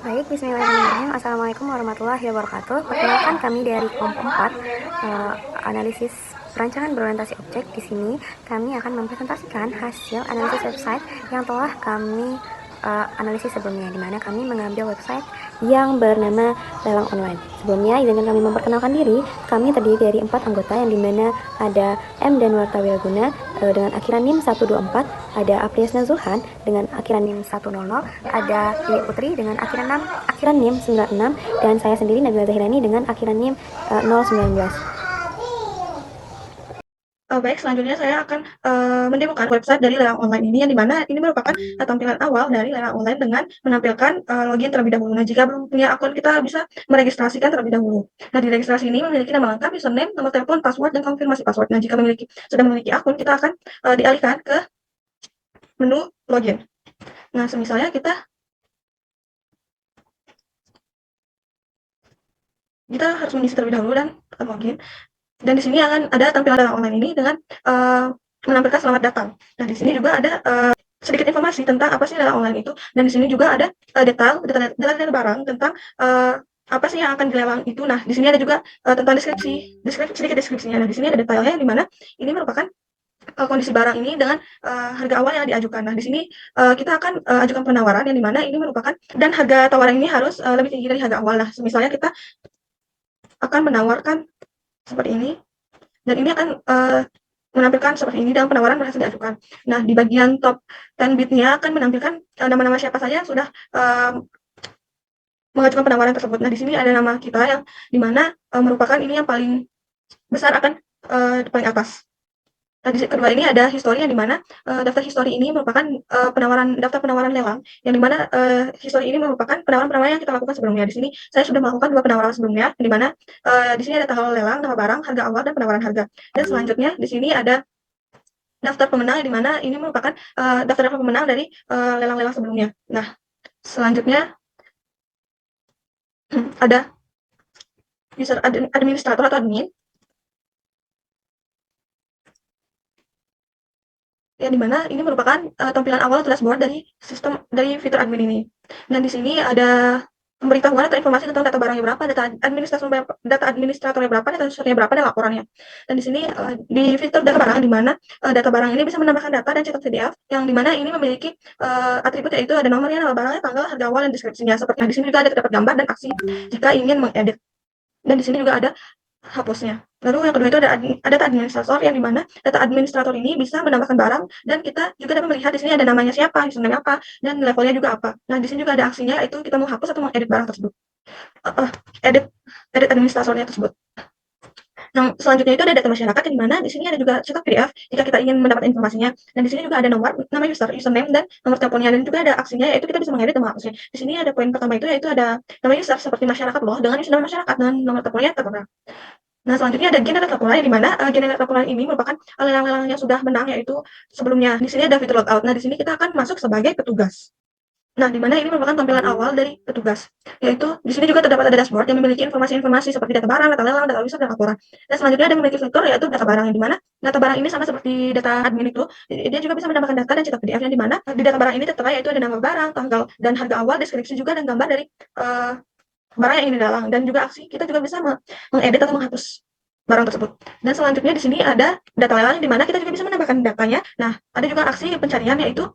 Baik, bismillahirrahmanirrahim. Assalamualaikum warahmatullahi wabarakatuh. Perkenalkan kami dari kelompok 4, analisis perancangan berorientasi objek. Di sini kami akan mempresentasikan hasil analisis website yang telah kami analisis sebelumnya, di mana kami mengambil website yang bernama lelang online. Sebelumnya, izinkan kami memperkenalkan diri. Kami terdiri dari 4 anggota, yang dimana ada M. Danwarta Wilguna dengan akhiran NIM 124, ada Apriyasna Zulhan dengan akhiran NIM 100, ada Dewi Putri dengan akhiran NIM 96, dan saya sendiri Nabila Zahirani dengan akhiran NIM 019. Baik, selanjutnya saya akan mendemokan website dari lelang online ini, yang dimana ini merupakan tampilan awal dari lelang online dengan menampilkan login terlebih dahulu. Nah, jika belum punya akun, kita bisa meregistrasikan terlebih dahulu. Nah, di registrasi ini memiliki nama lengkap, username, nomor telepon, password, dan konfirmasi password. Nah, jika sudah memiliki akun, kita akan dialihkan ke menu login. Nah, misalnya kita harus mengisi terlebih dahulu dan login. Dan di sini akan ada tampilan lelang online ini dengan menampilkan selamat datang. Nah, di sini juga ada sedikit informasi tentang apa sih lelang online itu, dan di sini juga ada detail barang tentang apa sih yang akan dilelang itu. Nah, di sini ada juga tentang sedikit deskripsinya. Nah, di sini ada detailnya, di mana ini merupakan kondisi barang ini dengan harga awal yang diajukan. Nah, di sini kita akan ajukan penawaran, yang dimana ini merupakan, dan harga tawaran ini harus lebih tinggi dari harga awal. Nah, misalnya kita akan menawarkan seperti ini, dan ini akan menampilkan seperti ini dalam penawaran berhasil diajukan. Nah, di bagian top 10 bid-nya akan menampilkan nama-nama siapa saja yang sudah mengajukan penawaran tersebut. Nah, di sini ada nama kita, yang dimana merupakan ini yang paling besar, akan paling atas. Nah, di kedua ini ada histori, yang dimana daftar histori ini merupakan daftar penawaran lelang, yang dimana histori ini merupakan penawaran-penawaran yang kita lakukan sebelumnya. Di sini saya sudah melakukan 2 penawaran sebelumnya, yang dimana di sini ada tanggal lelang, nama barang, harga awal, dan penawaran harga. Dan selanjutnya di sini ada daftar pemenang, yang dimana ini merupakan daftar pemenang dari lelang-lelang sebelumnya. Nah, selanjutnya ada user administrator atau admin, yang dimana ini merupakan tampilan awal dashboard dari fitur admin ini. Dan di sini ada pemberitahuan atau informasi tentang data barangnya berapa, data administratornya berapa, data usernya berapa, dan laporannya. Dan di sini di fitur data barang, di mana data barang ini bisa menambahkan data dan cetak PDF, yang dimana ini memiliki atribut, yaitu ada nomornya, nama barangnya, tanggal, harga awal, dan deskripsinya. Seperti di sini juga ada terdapat gambar dan aksi jika ingin mengedit. Dan di sini juga ada hapusnya. Lalu yang kedua itu ada data administrator, yang dimana data administrator ini bisa menambahkan barang, dan kita juga dapat melihat di sini ada namanya siapa, username apa, dan levelnya juga apa. Nah, di sini juga ada aksinya, yaitu kita mau hapus atau mengedit barang tersebut. Uh, uh, edit edit administratornya tersebut. Yang selanjutnya itu ada data masyarakat, yang dimana di sini ada juga cetak PDF jika kita ingin mendapat informasinya. Dan di sini juga ada nama username, dan nomor teleponnya, dan juga ada aksinya, yaitu kita bisa mengedit dan menghapusnya. Di sini ada poin pertama itu, yaitu ada nama user seperti masyarakat loh, dengan username masyarakat, dan nomor teleponnya tertera. Nah, selanjutnya ada generator pula, di mana generator pula ini merupakan lelang-lelang yang sudah menang, yaitu sebelumnya. Di sini ada fitur logout. Nah, di sini kita akan masuk sebagai petugas. Nah, di mana ini merupakan tampilan awal dari petugas, yaitu di sini juga terdapat ada dashboard yang memiliki informasi-informasi seperti data barang, data lelang, data user, dan laporan. Dan selanjutnya ada memiliki fitur, yaitu data barang, yang di mana data barang ini sama seperti data admin itu, dia juga bisa menambahkan data dan cetak PDF, yang di mana di data barang ini tertera, yaitu ada nama barang, tanggal, dan harga awal, deskripsi juga, dan gambar dari barang yang ingin dilelang, dan juga aksi, kita juga bisa mengedit atau menghapus barang tersebut. Dan selanjutnya di sini ada data lelang, di mana kita juga bisa menambahkan datanya. Nah, ada juga aksi pencarian, yaitu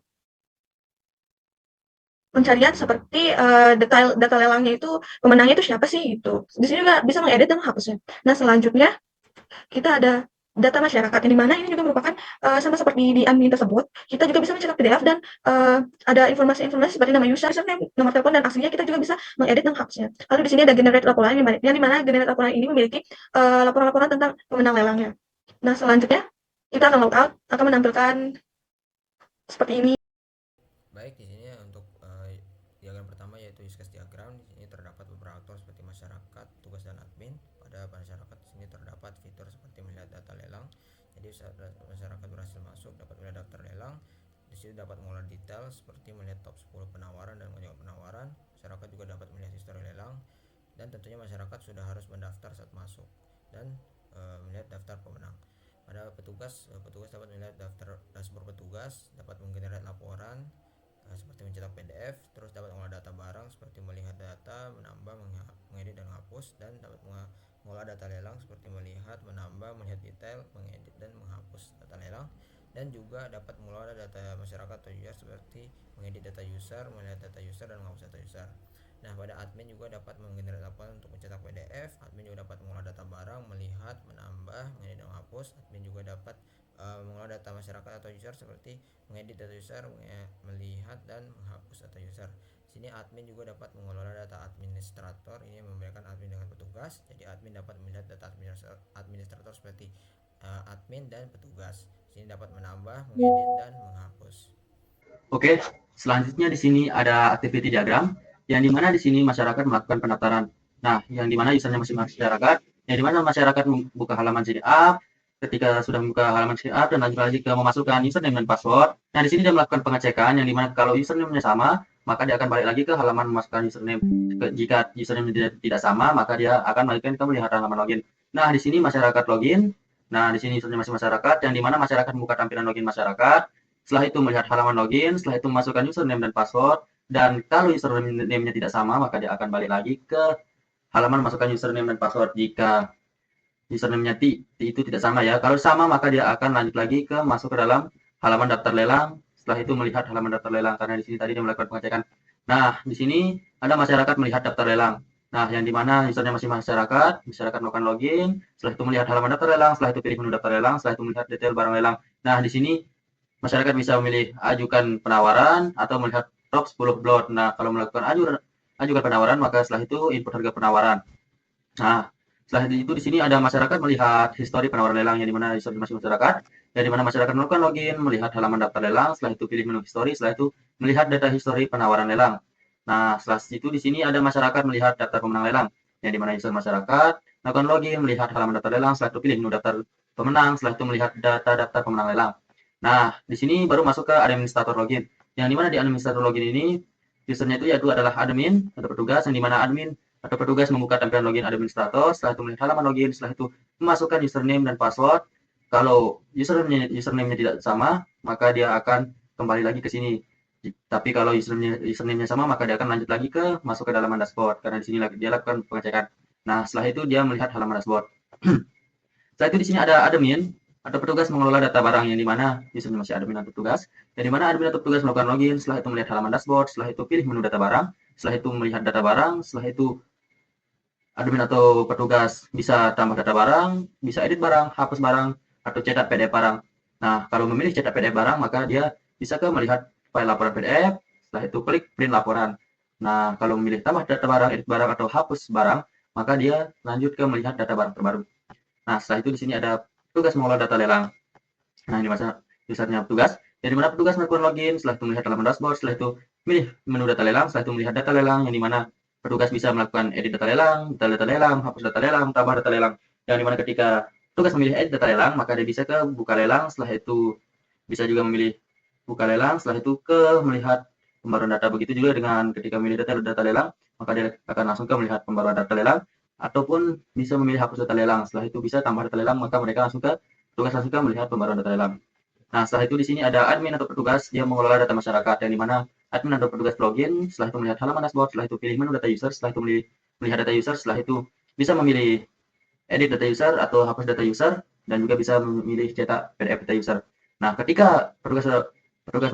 pencarian seperti detail data lelangnya itu, pemenangnya itu siapa sih gitu. Di sini juga bisa mengedit dan menghapusnya. Nah, selanjutnya kita ada data masyarakat, yang dimana ini juga merupakan sama seperti di admin tersebut, kita juga bisa mencetak PDF, dan ada informasi-informasi seperti nama user, username, nomor telepon, dan aksinya kita juga bisa mengedit dan menghapusnya. Lalu di sini ada generate laporan, yang dimana generate laporan ini memiliki laporan-laporan tentang pemenang lelangnya. Nah, selanjutnya kita akan logout, akan menampilkan seperti ini. Baik, di sini untuk diagram pertama yaitu use case diagram. Di sini terdapat beberapa aktor seperti masyarakat, tugas, dan admin. Pada masyarakat di sini terdapat fitur seperti melihat data lelang. Jadi saat masyarakat berhasil masuk dapat melihat daftar lelang. Di sini dapat mengolah detail seperti melihat top 10 penawaran dan menjawab penawaran. Masyarakat juga dapat melihat histori lelang, dan tentunya masyarakat sudah harus mendaftar saat masuk dan melihat daftar pemenang. Pada petugas dapat melihat daftar dashboard petugas, dapat menggenerate laporan, seperti mencetak PDF, terus dapat mengolah data barang seperti melihat data, menambah, mengedit dan menghapus, dan dapat mengolah data lelang seperti melihat, menambah, melihat detail, mengedit dan menghapus data lelang, dan juga dapat mengelola data masyarakat atau user seperti mengedit data user, melihat data user dan menghapus data user. Nah, pada admin juga dapat menggenerate laporan untuk mencetak PDF, admin juga dapat mengolah data barang, melihat, menambah, mengedit dan menghapus, admin juga dapat mengolah data masyarakat atau user seperti mengedit data user, melihat dan menghapus data user. Sini admin juga dapat mengelola data administrator, ini membedakan admin dengan petugas. Jadi admin dapat melihat data administrator seperti admin dan petugas. Sini dapat menambah, mengedit dan menghapus. Oke, selanjutnya di sini ada activity diagram, yang dimana di sini masyarakat melakukan pendaftaran. Nah, yang dimana usernya masih masyarakat, yang dimana masyarakat membuka halaman sign up, ketika sudah membuka halaman sign up dan lanjut lagi ke memasukkan username dan password. Nah, di sini dia melakukan pengecekan, yang dimana kalau username-nya sama, maka dia akan balik lagi ke halaman memasukkan username. Jika username tidak sama, maka dia akan melanjutkan ke melihat halaman login. Nah, di sini masyarakat login. Nah, di sini username masih masyarakat, yang dimana masyarakat membuka tampilan login masyarakat. Setelah itu melihat halaman login, setelah itu memasukkan username dan password, dan kalau username-nya tidak sama, maka dia akan balik lagi ke halaman masukkan username dan password. Jika username-nya itu tidak sama ya, kalau sama maka dia akan lanjut lagi ke masuk ke dalam halaman daftar lelang, setelah itu melihat halaman daftar lelang, karena di sini tadi dia melakukan pengecekan. Nah, di sini ada masyarakat melihat daftar lelang. Nah, yang dimana username masih masyarakat melakukan login, setelah itu melihat halaman daftar lelang, setelah itu pilih menu daftar lelang, setelah itu melihat detail barang lelang. Nah, di sini masyarakat bisa memilih ajukan penawaran atau melihat top 10 lot. Nah, kalau melakukan ajukan penawaran, maka setelah itu input harga penawaran. Nah, setelah itu di sini ada masyarakat melihat histori penawaran lelang, yang dimana histori masih masyarakat, yang dimana masyarakat melakukan login, melihat halaman daftar lelang, setelah itu pilih menu histori, setelah itu melihat data histori penawaran lelang. Nah, setelah itu di sini ada masyarakat melihat daftar pemenang lelang, yang dimana user masyarakat melakukan login, melihat halaman daftar lelang, setelah itu pilih menu daftar pemenang, setelah itu melihat data daftar pemenang lelang. Nah, di sini baru masuk ke administrator login. Yang dimana di administrator login ini, usernya itu yaitu adalah admin atau petugas, yang dimana admin atau petugas membuka tampilan login administrator, setelah itu melihat halaman login, setelah itu memasukkan username dan password. Kalau username-nya tidak sama, maka dia akan kembali lagi ke sini. Tapi kalau username-nya sama, maka dia akan lanjut lagi ke masuk ke halaman dashboard, karena di sini dia lakukan pengecekan. Nah, setelah itu dia melihat halaman dashboard. Setelah itu di sini ada admin atau petugas mengelola data barang, yang dimana usernya masih admin atau petugas, yang dimana admin atau petugas melakukan login, setelah itu melihat halaman dashboard, setelah itu pilih menu data barang, setelah itu melihat data barang, setelah itu admin atau petugas bisa tambah data barang, bisa edit barang, hapus barang, atau cetak PDF barang. Nah, kalau memilih cetak PDF barang, maka dia bisa ke melihat file laporan PDF, setelah itu klik print laporan. Nah, kalau memilih tambah data barang, edit barang, atau hapus barang, maka dia lanjut ke melihat data barang terbaru. Nah, setelah itu di sini ada petugas mengolah data lelang. Nah, ini masa usernya petugas, yang dimana petugas melakukan login, setelah itu melihat halaman dashboard, setelah itu pilih menu data lelang, setelah itu melihat data lelang, yang dimana petugas bisa melakukan edit data lelang, hapus data lelang, tambah data lelang. Yang dimana ketika petugas memilih edit data lelang, maka dia bisa ke buka lelang, setelah itu bisa juga memilih buka lelang, setelah itu ke melihat pembaruan data. Begitu juga dengan ketika memilih data lelang, maka dia akan langsung ke melihat pembaruan data lelang, ataupun bisa memilih hapus data lelang, setelah itu bisa tambah data lelang, maka mereka langsung ke petugas langsung ke melihat pembaruan data lelang. Nah, setelah itu di sini ada admin atau petugas, dia mengelola data masyarakat, yang dimana admin atau petugas login, setelah itu melihat halaman dashboard, setelah itu pilih menu data user, setelah itu melihat data user, setelah itu bisa memilih edit data user atau hapus data user, dan juga bisa memilih cetak PDF data user. Nah, ketika petugas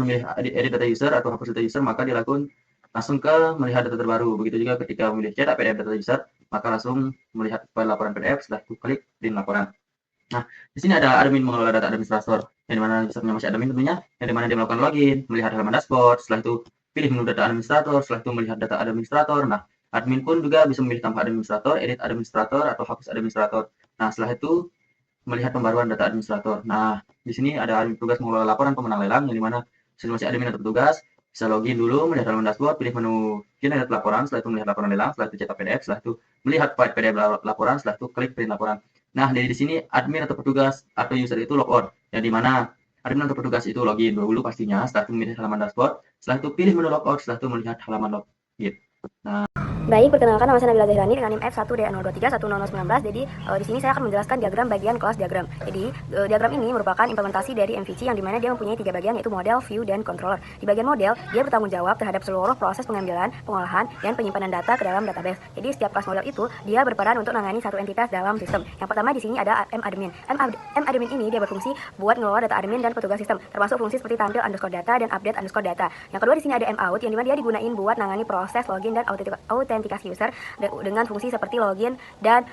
memilih edit data user atau hapus data user, maka dia langsung ke melihat data terbaru. Begitu juga ketika memilih cetak PDF data user, maka langsung melihat file laporan PDF, setelah itu klik print laporan. Nah, di sini ada admin mengelola data administrator, yang dimana usernya masih admin tentunya, yang dimana dia melakukan login, melihat halaman dashboard, setelah itu pilih menu data administrator, setelah itu melihat data administrator. Nah, admin pun juga bisa memilih tambah administrator, edit administrator, atau hapus administrator. Nah, setelah itu melihat pembaruan data administrator. Nah, di sini ada admin petugas mengelola laporan pemenang lelang, yang dimana masih admin atau petugas bisa login dulu, melihat halaman dashboard, pilih menu kinerja laporan, setelah itu melihat laporan lelang, setelah itu cetak PDF, setelah itu melihat file PDF laporan, setelah itu klik print laporan. Nah, dari di sini admin atau petugas atau user itu logout, yang dimana admin atau petugas itu login dulu pastinya, setelah itu memilih halaman dashboard, setelah itu pilih menu logout, setelah itu melihat halaman login. Nah, Baik, perkenalkan nama saya Nabila Zahrani dengan NIM F1D0231019. Jadi di sini saya akan menjelaskan diagram bagian kelas diagram. Jadi diagram ini merupakan implementasi dari MVC yang dimana dia mempunyai 3 bagian, yaitu model, view, dan controller. Di bagian model, dia bertanggung jawab terhadap seluruh proses pengambilan, pengolahan, dan penyimpanan data ke dalam database. Jadi setiap kelas model itu dia berperan untuk menangani satu entitas dalam sistem. Yang pertama di sini ada M-admin. M-admin ini dia berfungsi buat ngelola data admin dan petugas sistem, termasuk fungsi seperti tampil underscore data dan update underscore data. Yang kedua di sini ada M-out yang dimana dia digunain buat nangani proses login dan autentikasi user dengan fungsi seperti login dan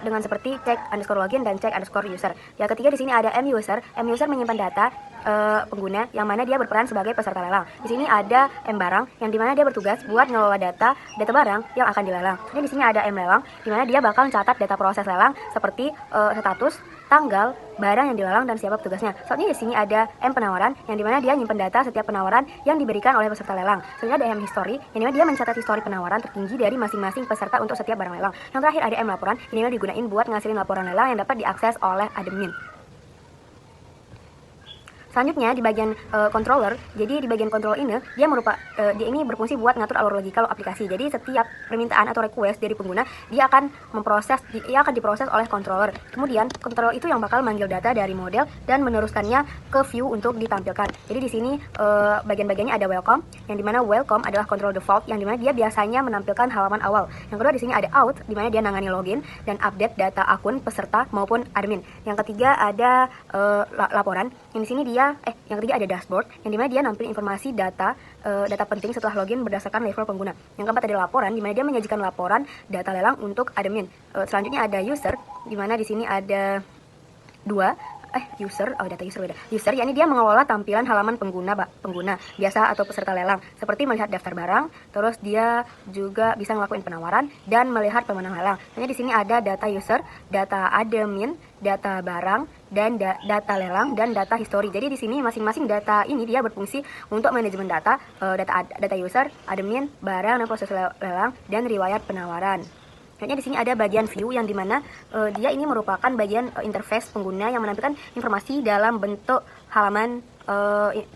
dengan seperti check underscore login dan check underscore user. Yang ketiga di sini ada M-user. M-user menyimpan data pengguna yang mana dia berperan sebagai peserta lelang. Di sini ada M-barang yang dimana dia bertugas buat ngelola data barang yang akan dilelang. Jadi di sini ada M-lelang di mana dia bakal mencatat data proses lelang seperti status, tanggal, barang yang dilelang, dan siapa petugasnya. Soalnya di sini ada M penawaran yang dimana dia nyimpen data setiap penawaran yang diberikan oleh peserta lelang. Selanjutnya ada M history yang dimana dia mencatat histori penawaran tertinggi dari masing-masing peserta untuk setiap barang lelang. Yang terakhir ada M laporan yang dimana digunain buat ngasilin laporan lelang yang dapat diakses oleh admin. Selanjutnya di bagian controller, jadi di bagian controller ini dia ini berfungsi buat ngatur alur logika aplikasi. Jadi setiap permintaan atau request dari pengguna dia akan diproses oleh controller. Kemudian controller itu yang bakal manggil data dari model dan meneruskannya ke view untuk ditampilkan. Jadi di sini bagian-bagiannya ada welcome yang dimana welcome adalah control default yang dimana dia biasanya menampilkan halaman awal. Yang kedua di sini ada out dimana dia nangani login dan update data akun peserta maupun admin. Yang ketiga ada laporan yang di sini yang ketiga ada dashboard yang dimana dia nampilin informasi data penting setelah login berdasarkan level pengguna. Yang keempat ada laporan dimana dia menyajikan laporan data lelang untuk admin. Selanjutnya ada user dimana di sini ada data user beda. User yakni dia mengelola tampilan halaman pengguna biasa atau peserta lelang seperti melihat daftar barang, terus dia juga bisa ngelakuin penawaran dan melihat pemenang lelang. Hanya di sini ada data user, data admin, data barang, dan data lelang dan data history. Jadi di sini masing-masing data ini dia berfungsi untuk manajemen data user, admin, barang, dan proses lelang dan riwayat penawaran. Selanjutnya di sini ada bagian view yang dimana dia ini merupakan bagian interface pengguna yang menampilkan informasi dalam bentuk halaman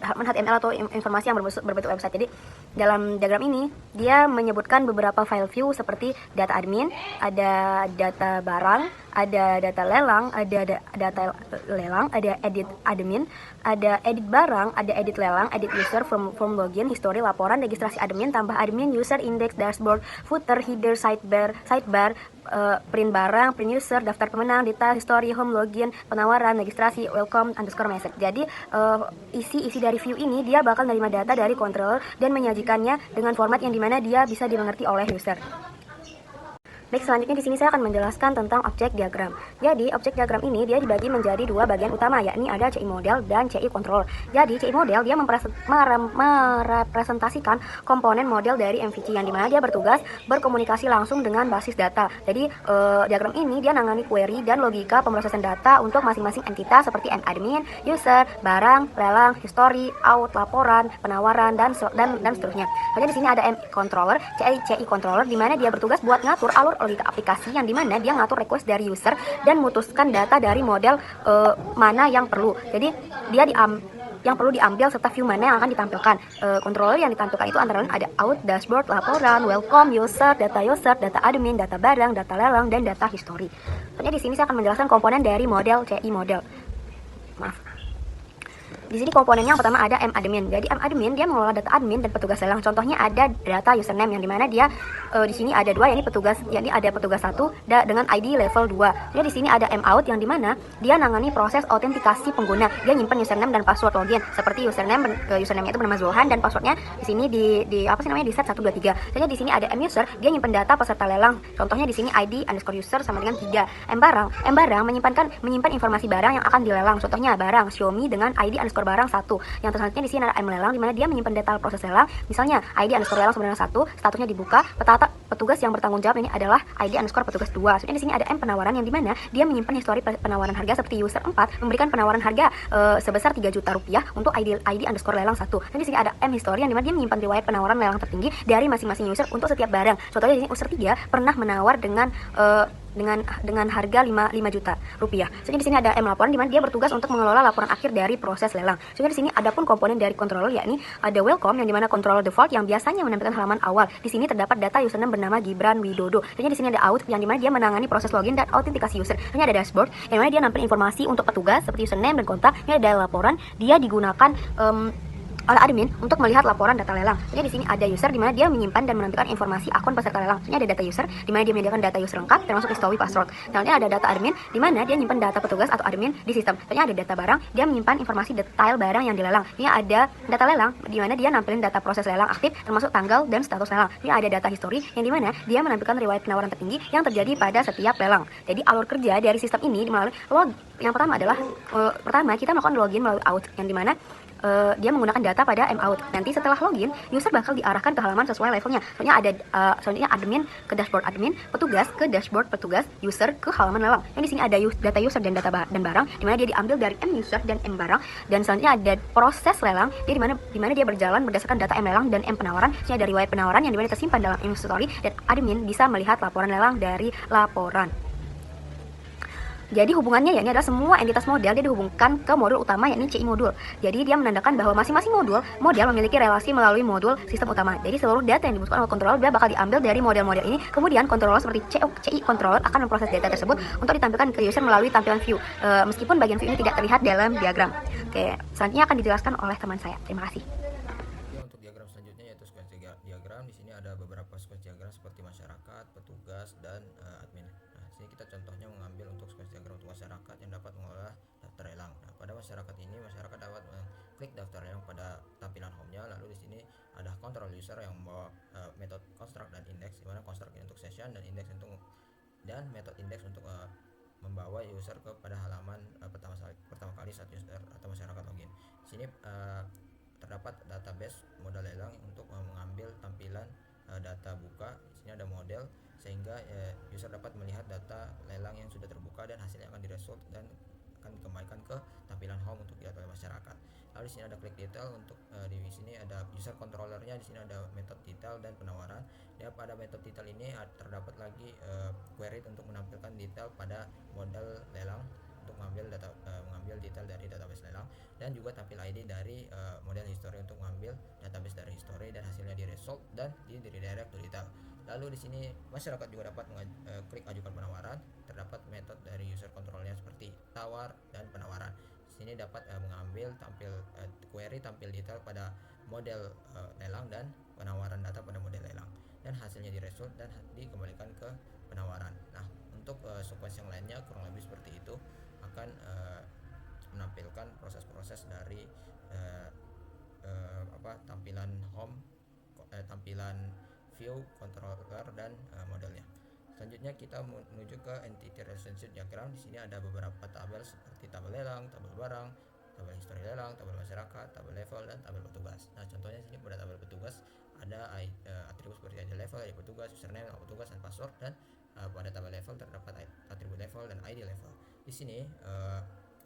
HTML atau informasi yang berbentuk website. Jadi dalam diagram ini dia menyebutkan beberapa file view seperti data admin, ada data barang, ada data lelang, ada data lelang, ada edit admin, ada edit barang, ada edit lelang, edit user, form login, history, laporan, registrasi admin, tambah admin, user, index, dashboard, footer, header, sidebar, print barang, print user, daftar pemenang, data history, home login, penawaran, registrasi, welcome, underscore message. Jadi isi dari view ini dia bakal menerima data dari controller dan menyajikannya dengan format yang dimana dia bisa dimengerti oleh user. Baik, selanjutnya di sini saya akan menjelaskan tentang objek diagram. Jadi, objek diagram ini dia dibagi menjadi dua bagian utama, yakni ada CI model dan CI controller. Jadi, CI model dia merepresentasikan komponen model dari MVC yang dimana dia bertugas berkomunikasi langsung dengan basis data. Jadi, diagram ini dia nangani query dan logika pemrosesan data untuk masing-masing entitas seperti admin, user, barang, lelang, history, out, laporan, penawaran, dan seterusnya. Jadi di sini ada M controller, CI controller di mana dia bertugas buat ngatur alur logika aplikasi yang dimana dia ngatur request dari user dan memutuskan data dari model mana yang perlu. Jadi dia yang perlu diambil serta view mana yang akan ditampilkan. Controller yang ditampilkan itu antara lain ada out, dashboard, laporan, welcome, user, data admin, data barang, data lelang, dan data history. Soalnya di sini saya akan menjelaskan komponen dari model CI model. Di sini komponennya yang pertama ada M-admin. Jadi M-admin dia mengelola data admin dan petugas lelang. Contohnya ada data username yang dimana dia di sini ada dua, yakni ada petugas 1 dengan ID level 2. Jadi di sini ada M-out yang dimana dia nangani proses autentikasi pengguna. Dia nyimpen username dan password login. Seperti username-nya itu bernama Zohan dan passwordnya di sini di set 123. Jadi di sini ada M-user, dia nyimpen data peserta lelang. Contohnya di sini ID underscore user sama dengan 3. M-barang menyimpan informasi barang yang akan dilelang. Contohnya barang Xiaomi dengan ID underscore barang 1. Yang selanjutnya di sini ada M lelang di mana dia menyimpan data proses lelang. Misalnya ID underscore lelang sama dengan 1, statusnya dibuka. Petugas yang bertanggung jawab ini adalah ID underscore petugas 2. Selanjutnya di sini ada M penawaran yang di mana dia menyimpan histori penawaran harga seperti user 4 memberikan penawaran harga sebesar 3 juta rupiah untuk ID underscore lelang 1. Dan di sini ada M history yang di mana dia menyimpan riwayat penawaran lelang tertinggi dari masing-masing user untuk setiap barang. Contohnya di sini user 3 pernah menawar dengan dengan harga 5 juta rupiah. Soalnya di sini ada M laporan di mana dia bertugas untuk mengelola laporan akhir dari proses lelang. Soalnya di sini ada pun komponen dari controller, yakni ada welcome yang dimana controller default yang biasanya menampilkan halaman awal. Di sini terdapat data username bernama Gibran Widodo. Soalnya di sini ada out yang dimana dia menangani proses login dan autentikasi user. Soalnya ada dashboard yang dimana dia nampilin informasi untuk petugas seperti username dan kontak. Ini ada laporan, dia digunakan oleh admin untuk melihat laporan data lelang. Jadi di sini ada user di mana dia menyimpan dan menampilkan informasi akun peserta lelang. Ini ada data user di mana dia menyediakan data user lengkap termasuk history password. Selanjutnya ada data admin di mana dia menyimpan data petugas atau admin di sistem. Selanjutnya ada data barang, dia menyimpan informasi detail barang yang dilelang. Ini ada data lelang di mana dia nampilin data proses lelang aktif termasuk tanggal dan status lelang. Ini ada data history yang di mana dia menampilkan riwayat penawaran tertinggi yang terjadi pada setiap lelang. Jadi alur kerja dari sistem ini melalui yang pertama adalah pertama kita melakukan login melalui out yang di mana dia menggunakan data pada M-out. Nanti setelah login, user bakal diarahkan ke halaman sesuai levelnya. Soalnya ada selanjutnya admin ke dashboard admin, petugas ke dashboard petugas, user ke halaman lelang. Yang di sini ada data user dan data dan barang, di mana dia diambil dari M user dan M barang. Dan selanjutnya ada proses lelang, dia di mana dia berjalan berdasarkan data M lelang dan M penawaran. Sini ada riwayat penawaran yang di mana tersimpan dalam M story dan admin bisa melihat laporan lelang dari laporan. Jadi hubungannya ya ini adalah semua entitas model dia dihubungkan ke modul utama yakni CI modul. Jadi dia menandakan bahwa masing-masing model memiliki relasi melalui modul sistem utama. Jadi seluruh data yang dibutuhkan oleh controller dia bakal diambil dari model-model ini. Kemudian controller seperti CI controller akan memproses data tersebut untuk ditampilkan ke user melalui tampilan view. Meskipun bagian view ini tidak terlihat dalam diagram. Oke, selanjutnya akan dijelaskan oleh teman saya. Terima kasih. Untuk diagram selanjutnya yaitu sequence diagram. Di sini ada beberapa sequence diagram seperti masyarakat, petugas, dan admin. Nah, sini kita contohnya mengambil untuk sequence diagram untuk masyarakat yang dapat mengolah daftar lelang. Nah, pada masyarakat ini masyarakat dapat mengklik daftar lelang pada tampilan home-nya. Lalu di sini ada control user yang membawa metode construct dan index, di mana construct untuk session dan index untuk metode index untuk membawa user kepada halaman pertama kali saat user atau masyarakat login. Di sini terdapat database modal lelang untuk mengambil tampilan data buka. Di sini ada model sehingga user dapat melihat data lelang yang sudah terbuka dan hasilnya akan diresult dan akan dikembalikan ke tampilan home untuk dilihat oleh masyarakat. Lalu di sini ada klik detail untuk di sini ada user controllernya, di sini ada metode detail dan penawaran. Ya, pada metode detail ini terdapat lagi query untuk menampilkan detail pada model lelang untuk mengambil detail dari database lelang, dan juga tampil ID dari model history untuk mengambil database dari history dan hasilnya di result dan di redirect to detail. Lalu di sini masyarakat juga dapat klik ajukan penawaran. Terdapat metode dari user controlnya seperti tawar dan penawaran. Di sini dapat mengambil query tampil detail pada model lelang dan penawaran data pada model lelang, dan hasilnya di result dan dikembalikan ke penawaran. Nah, untuk sequence yang lainnya kurang lebih seperti itu, akan menampilkan proses-proses dari tampilan home, tampilan view, controller, dan modelnya. Selanjutnya kita menuju ke entity relationship diagram. Di sini ada beberapa tabel seperti tabel lelang, tabel barang, tabel history lelang, tabel masyarakat, tabel level, dan tabel petugas. Nah, contohnya di sini pada tabel petugas ada atribut seperti ID level, ID petugas, username, nama petugas, dan password. Dan pada tabel level terdapat atribut level dan ID level. Di sini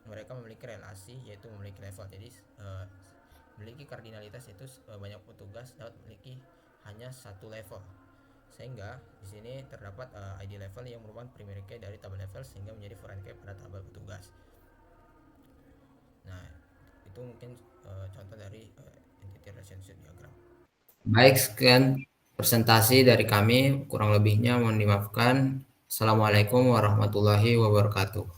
mereka memiliki relasi yaitu memiliki level. Jadi memiliki kardinalitas yaitu banyak petugas dapat memiliki hanya satu level. Sehingga di sini terdapat ID level yang merupakan primary key dari tabel level sehingga menjadi foreign key pada tabel petugas. Nah, itu mungkin contoh dari entity relationship diagram. Baik, sekian presentasi dari kami. Kurang lebihnya mohon dimaafkan. Assalamualaikum warahmatullahi wabarakatuh.